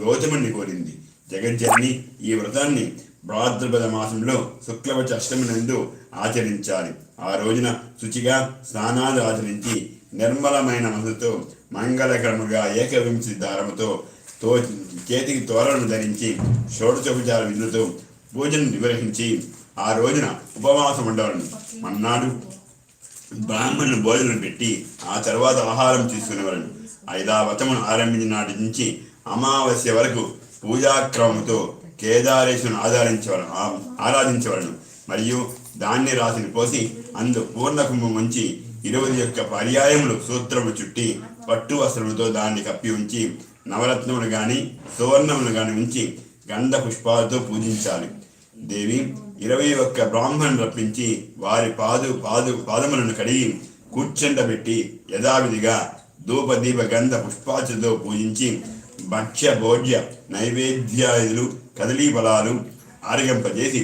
గౌతముని కోరింది. జగజ్జనని ఈ వ్రతాన్ని భాద్రపద మాసంలో శుక్లపక్ష అష్టమి నందు ఆచరించాలి. ఆ రోజున శుచిగా స్నానాలు ఆచరించి నిర్మలమైన మనసుతో మంగళకరముగా ఏకవింశతి దారముతో చేతికి తోరణను ధరించి షోడశోపచార విధులతో పూజను నిర్వహించి ఆ రోజున ఉపవాసం ఉండవలను. మన్నాడు బ్రాహ్మణులు భోజనం పెట్టి ఆ తర్వాత ఆహారం తీసుకునేవాళ్ళను. ఐదా వ్రతమును ఆరంభించిన నాటి నుంచి అమావాస్య వరకు పూజాక్రమముతో కేదారేశ్వరుని ఆరాధించవలను. మరియు ధాన్య రాశిని పోసి అందు పూర్ణ కుంభం ఉంచి 21 పర్యాయములు సూత్రము చుట్టి పట్టు వస్త్రములతో దాన్ని కప్పి ఉంచి నవరత్నములు గాని సువర్ణములు గాని ఉంచి గంధ పుష్పాలతో పూజించాలి. దేవి 21 బ్రాహ్మణులు రప్పించి వారి పాదములను కడిగి కూర్చుండబెట్టి యథావిధిగా ధూప దీప గంధ పుష్పాచతో పూజించి భక్ష్య భోజ్య నైవేద్యాదులు కదలీ ఫలాలు ఆరగింపజేసి